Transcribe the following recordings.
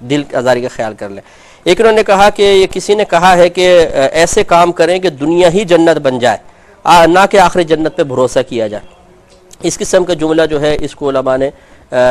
دل آزاری کا خیال کر لیں۔ ایک انہوں نے کہا کہ یہ کسی نے کہا ہے کہ ایسے کام کریں کہ دنیا ہی جنت بن جائے، نہ کہ آخری جنت پہ بھروسہ کیا جائے۔ اس قسم کا جملہ جو ہے اس کو علماء نے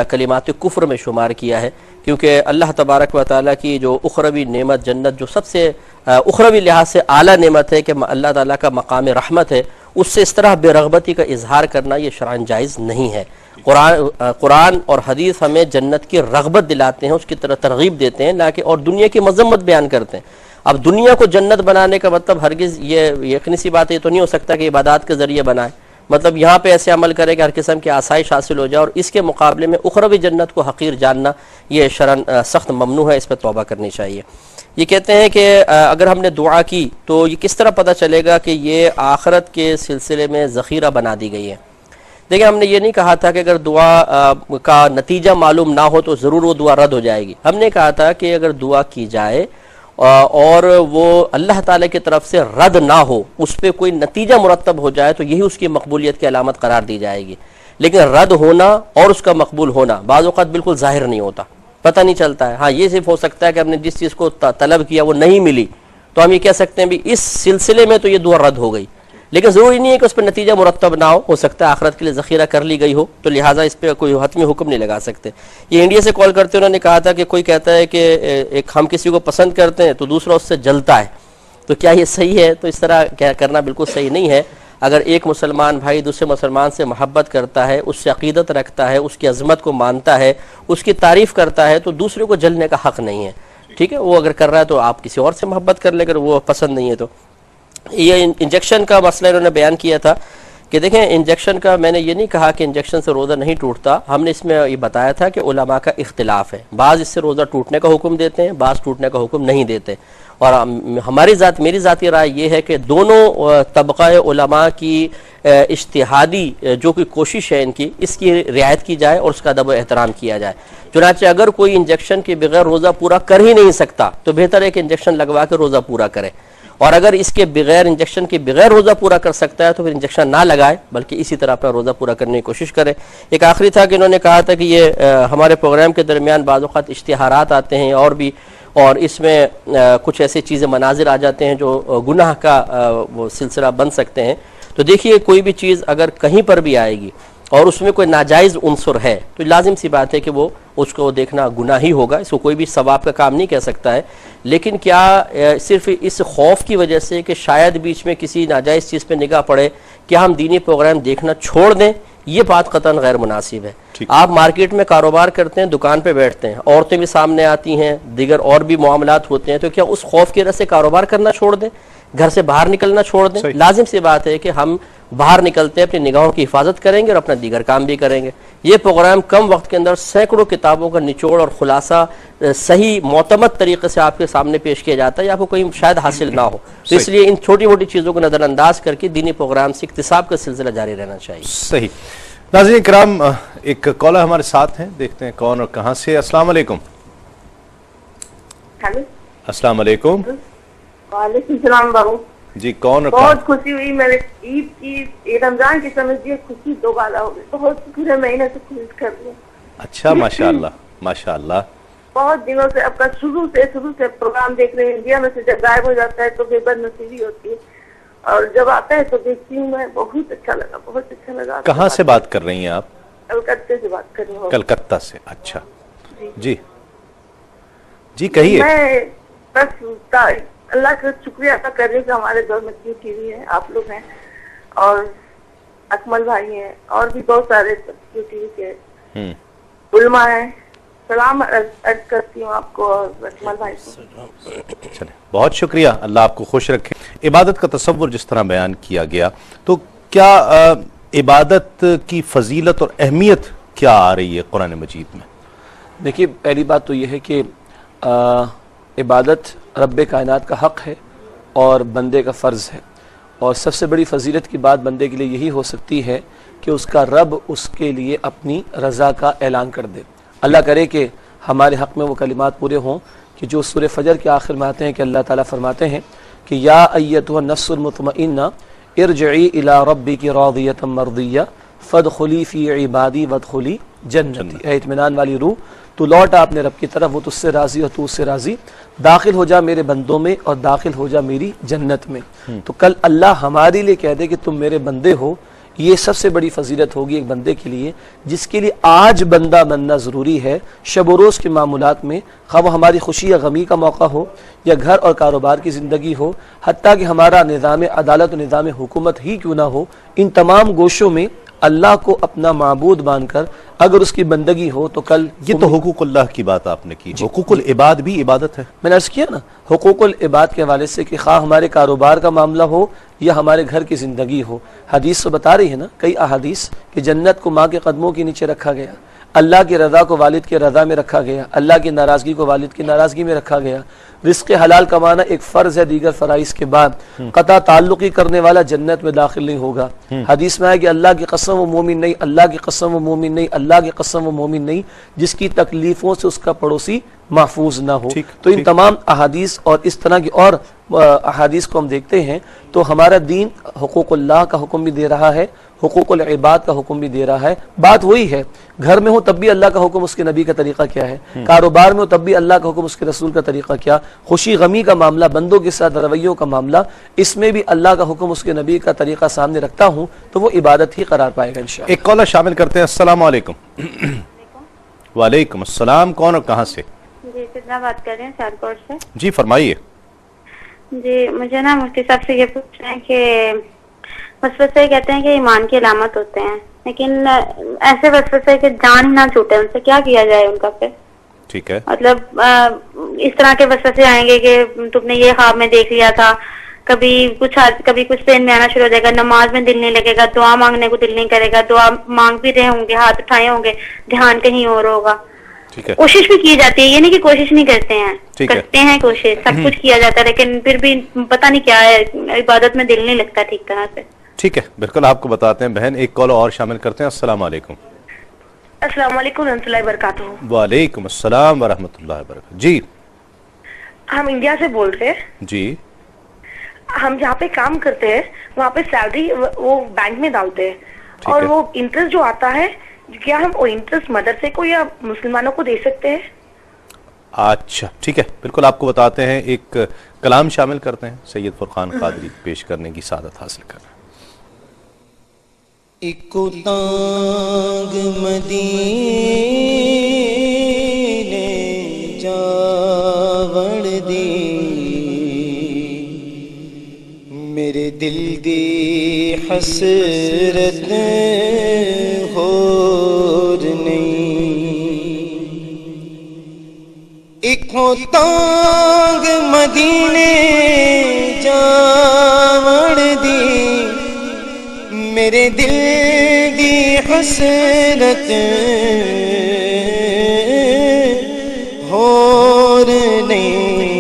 کلمات کفر میں شمار کیا ہے، کیونکہ اللہ تبارک و تعالیٰ کی جو اخروی نعمت جنت، جو سب سے اخروی لحاظ سے اعلیٰ نعمت ہے کہ اللہ تعالیٰ کا مقام رحمت ہے، اس سے اس طرح بے رغبتی کا اظہار کرنا یہ شرعاً جائز نہیں ہے۔ قرآن اور حدیث ہمیں جنت کی رغبت دلاتے ہیں، اس کی طرح ترغیب دیتے ہیں، نہ کہ اور دنیا کی مذمت بیان کرتے ہیں۔ اب دنیا کو جنت بنانے کا مطلب ہرگز یہ یقینی سی بات ہے، یہ تو نہیں ہو سکتا کہ عبادات کے ذریعے بنائے، مطلب یہاں پہ ایسے عمل کرے کہ ہر قسم کی آسائش حاصل ہو جائے، اور اس کے مقابلے میں اخروی جنت کو حقیر جاننا یہ شرعاً سخت ممنوع ہے، اس پہ توبہ کرنی چاہیے۔ یہ کہتے ہیں کہ اگر ہم نے دعا کی تو یہ کس طرح پتہ چلے گا کہ یہ آخرت کے سلسلے میں ذخیرہ بنا دی گئی ہے؟ دیکھیں، ہم نے یہ نہیں کہا تھا کہ اگر دعا کا نتیجہ معلوم نہ ہو تو ضرور وہ دعا رد ہو جائے گی۔ ہم نے کہا تھا کہ اگر دعا کی جائے اور وہ اللہ تعالیٰ کی طرف سے رد نہ ہو، اس پہ کوئی نتیجہ مرتب ہو جائے تو یہی اس کی مقبولیت کی علامت قرار دی جائے گی۔ لیکن رد ہونا اور اس کا مقبول ہونا بعض اوقات بالکل ظاہر نہیں ہوتا، پتہ نہیں چلتا ہے۔ ہاں، یہ صرف ہو سکتا ہے کہ ہم نے جس چیز کو طلب کیا وہ نہیں ملی تو ہم یہ کہہ سکتے ہیں بھی اس سلسلے میں تو یہ دعا رد ہو گئی، لیکن ضروری نہیں ہے کہ اس پہ نتیجہ مرتب نہ ہو سکتا ہے آخرت کے لیے ذخیرہ کر لی گئی ہو، تو لہٰذا اس پہ کوئی حتمی حکم نہیں لگا سکتے۔ یہ انڈیا سے کال کرتے انہوں نے کہا تھا کہ کوئی کہتا ہے کہ ایک ہم کسی کو پسند کرتے ہیں تو دوسرا اس سے جلتا ہے، تو کیا یہ صحیح ہے؟ تو اس طرح کرنا بالکل صحیح نہیں ہے۔ اگر ایک مسلمان بھائی دوسرے مسلمان سے محبت کرتا ہے، اس سے عقیدت رکھتا ہے، اس کی عظمت کو مانتا ہے، اس کی تعریف کرتا ہے، تو دوسرے کو جلنے کا حق نہیں ہے، ٹھیک ہے؟ وہ اگر کر رہا ہے تو آپ کسی اور سے محبت کر لے، اگر وہ پسند نہیں ہے تو۔ یہ انجیکشن کا مسئلہ انہوں نے بیان کیا تھا کہ دیکھیں، انجیکشن کا میں نے یہ نہیں کہا کہ انجیکشن سے روزہ نہیں ٹوٹتا، ہم نے اس میں یہ بتایا تھا کہ علماء کا اختلاف ہے، بعض اس سے روزہ ٹوٹنے کا حکم دیتے ہیں، بعض ٹوٹنے کا حکم نہیں دیتے، اور میری ذاتی رائے یہ ہے کہ دونوں طبقہ علماء کی اجتہادی جو کوئی کوشش ہے ان کی، اس کی رعایت کی جائے اور اس کا ادب و احترام کیا جائے۔ چنانچہ اگر کوئی انجیکشن کے بغیر روزہ پورا کر ہی نہیں سکتا تو بہتر ہے کہ انجیکشن لگوا کے روزہ پورا کرے، اور اگر اس کے بغیر انجیکشن کے بغیر روزہ پورا کر سکتا ہے تو پھر انجیکشن نہ لگائے، بلکہ اسی طرح اپنا روزہ پورا کرنے کی کوشش کرے۔ ایک آخری تھا کہ انہوں نے کہا تھا کہ یہ ہمارے پروگرام کے درمیان بعض اوقات اشتہارات آتے ہیں اور اس میں کچھ ایسی چیزیں مناظر آ جاتے ہیں جو گناہ کا وہ سلسلہ بن سکتے ہیں۔ تو دیکھیے، کوئی بھی چیز اگر کہیں پر بھی آئے گی اور اس میں کوئی ناجائز عنصر ہے تو لازم سی بات ہے کہ وہ اس کو دیکھنا گناہ ہی ہوگا، اس کو کوئی بھی ثواب کا کام نہیں کہہ سکتا ہے۔ لیکن کیا صرف اس خوف کی وجہ سے کہ شاید بیچ میں کسی ناجائز چیز پہ نگاہ پڑے کیا ہم دینی پروگرام دیکھنا چھوڑ دیں؟ یہ بات قطعاً غیر مناسب ہے۔ آپ مارکیٹ میں کاروبار کرتے ہیں، دکان پہ بیٹھتے ہیں، عورتیں بھی سامنے آتی ہیں، دیگر اور بھی معاملات ہوتے ہیں، تو کیا اس خوف کی وجہ سے کاروبار کرنا چھوڑ دیں، گھر سے باہر نکلنا چھوڑ دیں؟ لازم سی بات ہے کہ ہم باہر نکلتے ہیں اپنی نگاہوں کی حفاظت کریں گے اور اپنا دیگر کام بھی کریں گے۔ یہ پروگرام کم وقت کے اندر سینکڑوں کتابوں کا نچوڑ اور خلاصہ صحیح معتمد طریقے سے آپ کے سامنے پیش کیا جاتا ہے، یا آپ کو کوئی شاید حاصل نہ ہو، تو اس لیے ان چھوٹی موٹی چیزوں کو نظر انداز کر کے دینی پروگرام سے اکتساب کا سلسلہ جاری رہنا چاہیے۔ صحیح۔ ناظرین کرام، ایک کالر ہمارے ساتھ ہیں، دیکھتے ہیں کون اور کہاں سے۔ السلام علیکم۔ ہیلو، السلام علیکم۔ وعلیکم السلام بابو جی، کون اور بہت خوشی ہوئی، میں نے عید کی رمضان کی سمجھیے خوشی دوبارہ ہو گئی، بہت پورے مہینے سے کوشش کر رہی ہوں۔ اچھا، ماشاءاللہ ماشاءاللہ۔ بہت دنوں سے، اب کا شروع سے پروگرام دیکھ رہے ہیں، انڈیا میں سے جب غائب ہو جاتا ہے تو بے بد نصیبی ہوتی ہے، اور جب آتا ہے تو دیکھتی ہوں میں، بہت اچھا لگا، بہت اچھا لگا۔ کہاں سے بات کر رہی ہیں آپ؟ کلکتہ سے بات کر رہی ہوں۔ کلکتہ سے، اچھا جی جی کہیے۔ میں بس اللہ کا شکریہ ادا کر رہی ہوں کہ ہمارے دور میں ٹی وی ہے، آپ لوگ ہیں، اور اکمل بھائی ہیں، اور بھی بہت سارے ٹی وی کے علماء ہیں۔ سلام عرض کرتی ہوں آپ کو اور اکمل بھائی کو۔ چلے، بہت شکریہ، اللہ آپ کو خوش رکھے۔ عبادت کا تصور جس طرح بیان کیا گیا، تو کیا عبادت کی فضیلت اور اہمیت کیا آ رہی ہے قرآن مجید میں؟ دیکھیے، پہلی بات تو یہ ہے کہ عبادت رب کائنات کا حق ہے اور بندے کا فرض ہے، اور سب سے بڑی فضیلت کی بات بندے کے لیے یہی ہو سکتی ہے کہ اس کا رب اس کے لیے اپنی رضا کا اعلان کر دے۔ اللہ کرے کہ ہمارے حق میں وہ کلمات پورے ہوں کہ جو سورہ فجر کے آخر میں آتے ہیں کہ اللہ تعالیٰ فرماتے ہیں کہ یا ایتها النفس المطمئنہ ارجعی الی ربک راضیۃ مرضیہ فادخلی فی عبادی وادخلی جنتی، اے اطمینان والی روح، تو لوٹا اپنے رب کی طرف، وہ تجھ سے راضی اور تو اس سے راضی، داخل ہو جا میرے بندوں میں اور داخل ہو جا میری جنت میں۔ تو کل اللہ ہمارے لیے کہہ دے کہ تم میرے بندے ہو، یہ سب سے بڑی فضیلت ہوگی ایک بندے کے لیے، جس کے لیے آج بندہ بننا ضروری ہے شب و روز کے معمولات میں، خواہ وہ ہماری خوشی یا غمی کا موقع ہو یا گھر اور کاروبار کی زندگی ہو، حتیٰ کہ ہمارا نظام عدالت و نظام حکومت ہی کیوں نہ ہو، ان تمام گوشوں میں اللہ کو اپنا معبود مان کر اگر اس کی بندگی ہو تو کل یہ تو حقوق اللہ کی بات آپ نے کی، حقوق العباد بھی عبادت ہے۔ میں نے عرض کیا نا حقوق العباد کے حوالے سے کہ خواہ ہمارے کاروبار کا معاملہ ہو یا ہمارے گھر کی زندگی ہو، حدیث تو بتا رہی ہے نا کئی احادیث کہ جنت کو ماں کے قدموں کے نیچے رکھا گیا، اللہ کی رضا کو والد کی رضا میں رکھا گیا، اللہ کی ناراضگی کو والد کی ناراضگی میں رکھا گیا، رزق حلال کمانا ایک فرض ہے دیگر فرائض کے بعد، قطع تعلقی کرنے والا جنت میں داخل نہیں ہوگا۔ حدیث میں ہے کہ اللہ کی قسم وہ مومن نہیں، اللہ کی قسم وہ مومن نہیں، اللہ کی قسم وہ مومن نہیں جس کی تکلیفوں سے اس کا پڑوسی محفوظ نہ ہو۔ تو ان تمام احادیث اور اس طرح کی اور احادیث کو ہم دیکھتے ہیں تو ہمارا دین حقوق اللہ کا حکم بھی دے رہا ہے، حقوق العباد کا حکم بھی دے رہا ہے۔ بات وہی ہے، گھر میں ہو تب بھی اللہ کا حکم اس کے نبی کا طریقہ کیا ہے، کاروبار میں ہو تب بھی اللہ کا حکم اس کے رسول کا طریقہ کیا، خوشی غمی کا معاملہ، بندوں کے ساتھ رویوں کا معاملہ، اس میں بھی اللہ کا حکم اس کے نبی کا طریقہ سامنے رکھتا ہوں تو وہ عبادت ہی قرار پائے گا انشاءاللہ۔ ایک کالر شامل کرتے ہیں۔ السلام علیکم۔ وعلیکم السلام، کون اور کہاں سے؟ جی کتنا بات کر رہے ہیں سیالکوٹ سے؟ جی فرمائیے۔ جی مجھے نا مفتی صاحب سے یہ پوچھنا ہے کہ وسوسے کہتے ہیں کہ ایمان کی علامت ہوتے ہیں، لیکن ایسے وسوسے کہ جان ہی نہ چھوٹے، ان سے کیا کیا جائے ان کا پھر؟ ٹھیک ہے، مطلب اس طرح کے وسوسے آئیں گے کہ تم نے یہ خواب میں دیکھ لیا تھا، کبھی کچھ ذہن میں آنا شروع ہو جائے گا، نماز میں دل نہیں لگے گا، دعا مانگنے کو دل نہیں کرے گا، دعا مانگ بھی رہے ہوں گے، ہاتھ اٹھائے ہوں گے، دھیان کہیں اور ہوگا۔ ٹھیک ہے، کوشش بھی کی جاتی ہے، یہ نہیں کہ کوشش نہیں کرتے ہیں، ٹھیک ہے، کرتے ہیں کوشش، سب کچھ کیا جاتا ہے، لیکن پھر بھی پتہ نہیں کیا ہے، عبادت میں دل نہیں لگتا ٹھیک طرح سے۔ ٹھیک ہے، بالکل آپ کو بتاتے ہیں بہن۔ ایک کال اور شامل کرتے ہیں۔ السلام علیکم۔ السلام علیکم ورحمۃ اللہ وبرکاتہ۔ وعلیکم السلام ورحمۃ اللہ وبرکاتہ۔ جی ہم انڈیا سے بول رہے ہیں، جی، ہم جہاں پہ کام کرتے ہیں وہاں پہ سیلری وہ بینک میں ڈالتے ہیں، اور وہ انٹرسٹ جو آتا ہے، کیا ہم وہ انٹرسٹ مدرسے کو یا مسلمانوں کو دے سکتے ہیں؟ اچھا ٹھیک ہے، بالکل آپ کو بتاتے ہیں۔ ایک کلام شامل کرتے ہیں، سید فرقان قادری پیش کرنے کی سعادت حاصل کر رہے ہیں۔ اکو تانگ مدینے جاوڑ دی، میرے دل دی حسرت ہور نہیں، اکو تانگ مدینے جاوڑ دی، میرے دل دی حسرت ہور نہیں،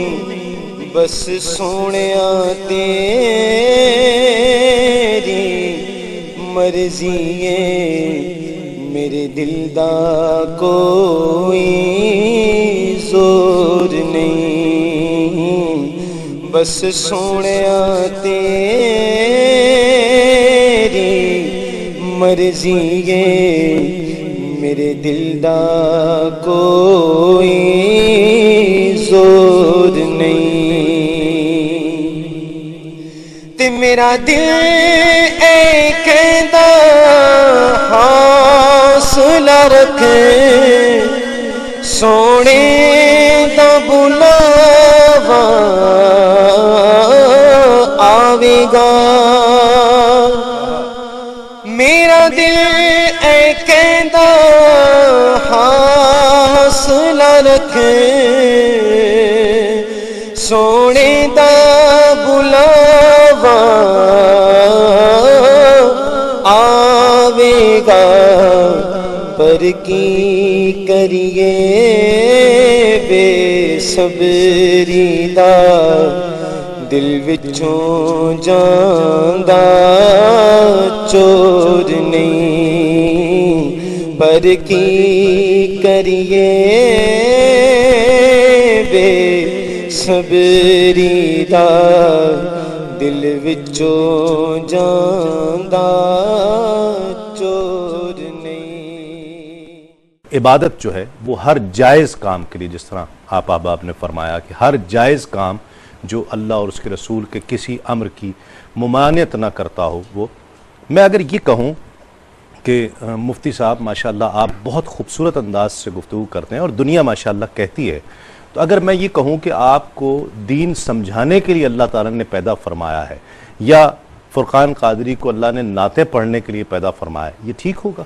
بس سونیا تیری مرضی ہے، میرے دل دا کوئی زور نہیں، بس سونیا تیری مرضی ہے، میرے دل دا کوئی زور نہیں، تے میرا دل اے کہندا حوصلہ رکھ، سونے دا بلاوا آوے گا، میرا دل اے کہندا حوصلہ رکھ، سونے دا بلاوا آوے گا، پر کی کریے بے صبری دا، دل وچوں جاندا چور نہیں، پر کی کریے بے صبری دا، دل وچوں جاندا چور نہیں۔ عبادت جو ہے وہ ہر جائز کام کے لیے، جس طرح آپ احباب نے فرمایا کہ ہر جائز کام جو اللہ اور اس کے رسول کے کسی امر کی ممانعت نہ کرتا ہو، وہ میں اگر یہ کہوں کہ مفتی صاحب ماشاءاللہ آپ بہت خوبصورت انداز سے گفتگو کرتے ہیں اور دنیا ماشاءاللہ کہتی ہے، تو اگر میں یہ کہوں کہ آپ کو دین سمجھانے کے لیے اللہ تعالیٰ نے پیدا فرمایا ہے یا فرقان قادری کو اللہ نے نعتیں پڑھنے کے لیے پیدا فرمایا ہے، یہ ٹھیک ہوگا؟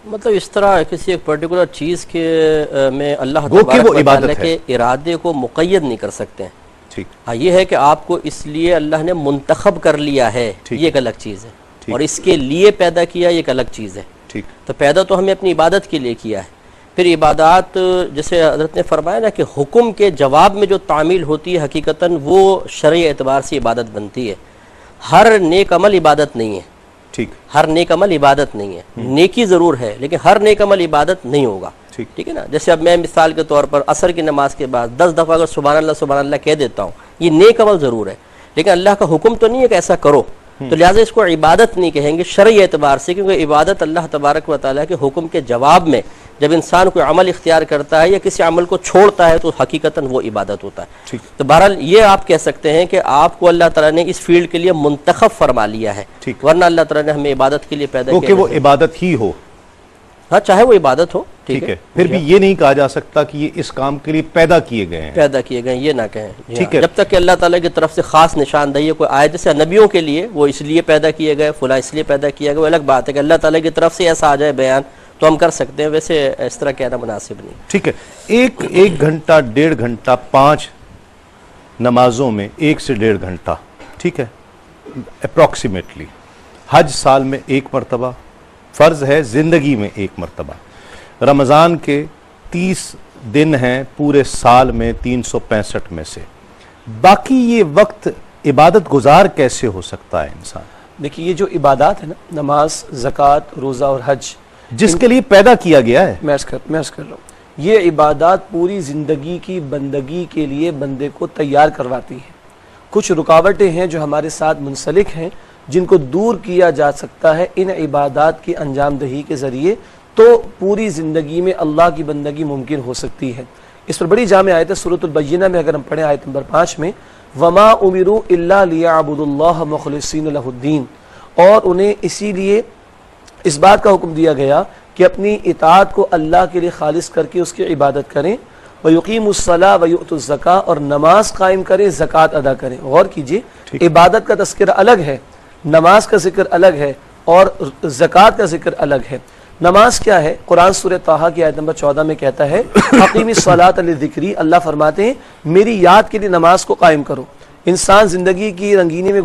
مطلب اس طرح کسی ایک پرٹیکولر چیز کے میں اللہ وہ تبارک و عبادت تعالیٰ ہے، کے ارادے کو مقید نہیں کر سکتے ہیں۔ ٹھیک، ہاں یہ ہے کہ آپ کو اس لیے اللہ نے منتخب کر لیا ہے، یہ ایک الگ چیز ہے، اور اس کے لیے پیدا کیا یہ ایک الگ چیز ہے۔ ٹھیک، تو پیدا تو ہمیں اپنی عبادت کے لیے کیا ہے، پھر عبادات جیسے حضرت نے فرمایا نا کہ حکم کے جواب میں جو تعمیل ہوتی ہے حقیقتاً وہ شرعی اعتبار سے عبادت بنتی ہے۔ ہر نیک عمل عبادت نہیں ہے، ٹھیک، ہر نیک عمل عبادت نہیں ہے، نیکی ضرور ہے لیکن ہر نیک عمل عبادت نہیں ہوگا، ٹھیک ہے نا۔ جیسے اب میں مثال کے طور پر عصر کی نماز کے بعد 10 دفعہ اگر سبحان اللہ کہہ دیتا ہوں، یہ نیک عمل ضرور ہے لیکن اللہ کا حکم تو نہیں ہے کہ ایسا کرو، تو لہٰذا اس کو عبادت نہیں کہیں گے شرعی اعتبار سے، کیونکہ عبادت اللہ تبارک و تعالیٰ کے حکم کے جواب میں جب انسان کوئی عمل اختیار کرتا ہے یا کسی عمل کو چھوڑتا ہے تو حقیقتاً وہ عبادت ہوتا ہے۔ تو بہرحال یہ آپ کہہ سکتے ہیں کہ آپ کو اللہ تعالیٰ نے اس فیلڈ کے لیے منتخب فرما لیا ہے، ورنہ اللہ تعالیٰ نے ہمیں عبادت کے لیے پیدا کیا، کہ وہ عبادت ہی ہو، ہاں چاہے وہ عبادت ہو، ٹھیک ہے، پھر بھی یہ نہیں کہا جا سکتا کہ یہ اس کام کے لیے پیدا کیے گئے ہیں، یہ نہ کہیں، ٹھیک ہے، جب تک کہ اللہ تعالیٰ کی طرف سے خاص نشاندہی کوئی آئے، جیسے نبیوں کے لیے وہ اس لیے پیدا کیے گئے، فلاں اس لیے پیدا کیا گیا، وہ الگ بات ہے کہ اللہ تعالیٰ کی طرف سے ایسا آ جائے بیان تو ہم کر سکتے ہیں، ویسے اس طرح کہنا مناسب نہیں۔ ٹھیک ہے، ایک گھنٹہ 1.5 گھنٹہ 5 نمازوں میں 1 سے 1.5 گھنٹہ، ٹھیک ہے، اپروکسیمیٹلی حج سال میں 1 مرتبہ فرض ہے، زندگی میں 1 مرتبہ، رمضان کے 30 دن ہیں پورے سال میں 365 میں سے، باقی یہ وقت عبادت گزار کیسے ہو سکتا ہے انسان؟ دیکھیے یہ جو عبادات ہے نا، نماز، زکوٰۃ، روزہ اور حج، جس کے لیے پیدا کیا گیا ہے، میں عرض کر رہا ہوں، یہ عبادات پوری زندگی کی بندگی کے لیے بندے کو تیار کرواتی ہیں۔ کچھ رکاوٹیں ہیں جو ہمارے ساتھ منسلک ہیں، جن کو دور کیا جا سکتا ہے ان عبادات کی انجام دہی کے ذریعے، تو پوری زندگی میں اللہ کی بندگی ممکن ہو سکتی ہے۔ اس پر بڑی جامع آیت ہے سورۃ البینہ میں، اگر ہم پڑھیں آیت نمبر 5 میں، وَمَا أُمِرُوا إِلَّا لِيَعْبُدُوا اللَّهَ مُخْلِصِينَ لَهُ الدِّينَ، اور انہیں اسی لیے اس بات کا حکم دیا گیا کہ اپنی اطاعت کو اللہ کے لیے خالص کر کے اس کی عبادت کریں، وَيُقِيمُوا الصَّلَاةَ وَيُؤْتُوا الزَّكَاةَ، اور نماز قائم کریں، زکوٰۃ ادا کریں۔ غور کیجئے، عبادت کا تذکرہ الگ ہے، نماز کا ذکر الگ ہے، اور زکوٰۃ کا ذکر الگ ہے۔ نماز کیا ہے؟ قرآن سورہ طٰہٰ کی آیت نمبر 14 میں کہتا ہے اقیم الصلاۃ لذکری، اللہ فرماتے ہیں میری یاد کے لیے نماز کو قائم کرو۔ انسان زندگی کی رنگینی میں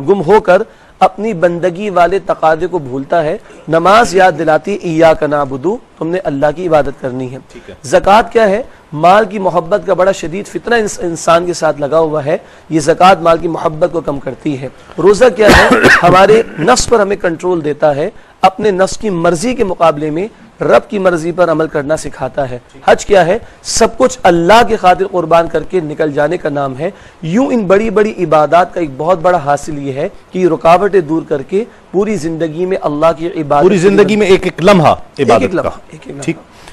گم ہو کر اپنی بندگی والے تقاضے کو بھولتا ہے، نماز یاد دلاتی ایاک نعبد، تم نے اللہ کی عبادت کرنی ہے۔ زکوٰۃ کیا ہے؟ مال کی محبت کا بڑا شدید فتنہ انسان کے ساتھ لگا ہوا ہے، یہ زکوٰۃ مال کی محبت کو کم کرتی ہے۔ روزہ کیا ہے؟ ہمارے نفس پر ہمیں کنٹرول دیتا ہے، اپنے نفس کی مرضی کے مقابلے میں رب کی مرضی پر عمل کرنا سکھاتا ہے۔ حج کیا ہے؟ سب کچھ اللہ کی خاطر قربان کر کے نکل جانے کا نام ہے۔ یوں ان بڑی بڑی عبادات کا ایک بہت بڑا حاصل یہ ہے کہ یہ رکاوٹیں دور کر کے پوری زندگی میں اللہ کی عبادت، پوری زندگی میں ایک لمحہ عبادت کا۔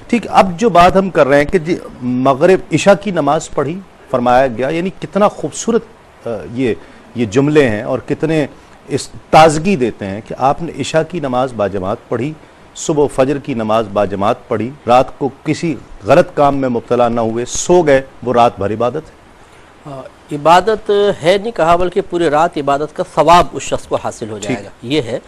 ٹھیک، اب جو بات ہم کر رہے ہیں کہ مغرب عشاء کی نماز پڑھی فرمایا گیا، یعنی کتنا خوبصورت یہ جملے ہیں اور کتنے اس تازگی دیتے ہیں کہ آپ نے عشاء کی نماز باجماعت پڑھی، صبح فجر کی نماز باجماعت پڑھی، رات کو کسی غلط کام میں مبتلا نہ ہوئے، سو گئے، وہ رات بھر عبادت ہے۔ عبادت ہے نہیں کہا، بلکہ پوری رات عبادت کا ثواب اس شخص کو حاصل ہو جائے گا، یہ ہے۔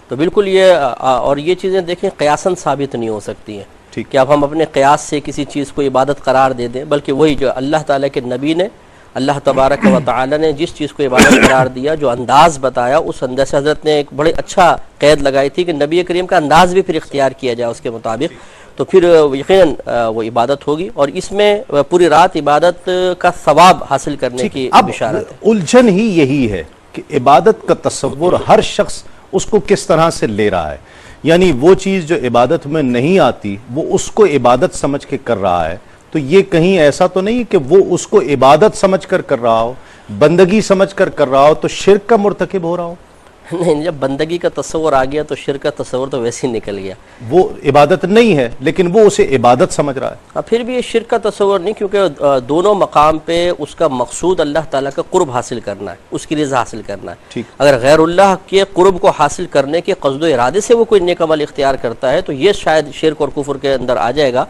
تو بالکل یہ، اور یہ چیزیں دیکھیں قیاساً ثابت نہیں ہو سکتی ہیں کہ اب ہم اپنے قیاس سے کسی چیز کو عبادت قرار دے دیں، بلکہ وہی جو اللہ تعالیٰ کے نبی نے، اللہ تبارک و تعالیٰ نے جس چیز کو عبادت قرار دیا، جو انداز بتایا، اس انداز سے حضرت نے ایک بڑے اچھا قید لگائی تھی کہ نبی کریم کا انداز بھی پھر اختیار کیا جائے اس کے مطابق، تو پھر یقیناً وہ عبادت ہوگی، اور اس میں پوری رات عبادت کا ثواب حاصل کرنے کی بشارت ہے۔ الجھن ہی یہی ہے کہ عبادت کا تصور ہر شخص اس کو کس طرح سے لے رہا ہے، یعنی وہ چیز جو عبادت میں نہیں آتی وہ اس کو عبادت سمجھ کے کر رہا ہے، تو یہ کہیں ایسا تو نہیں کہ وہ اس کو عبادت سمجھ کر رہا ہو، بندگی سمجھ کر رہا ہو، تو شرک کا مرتکب ہو رہا ہو؟ نہیں، جب بندگی کا تصور آ گیا تو شرک کا تصور تو ویسے ہی نکل گیا. وہ عبادت نہیں ہے لیکن وہ اسے عبادت سمجھ رہا ہے. پھر بھی یہ شرک کا تصور نہیں، کیونکہ دونوں مقام پہ اس کا مقصود اللہ تعالیٰ کا قرب حاصل کرنا ہے، اس کی رضا حاصل کرنا ہے. ٹھیک. اگر غیر اللہ کے قرب کو حاصل کرنے کے قصد و ارادے سے وہ کوئی نیک عمل اختیار کرتا ہے تو یہ شاید شرک اور کفر کے اندر آ جائے گا.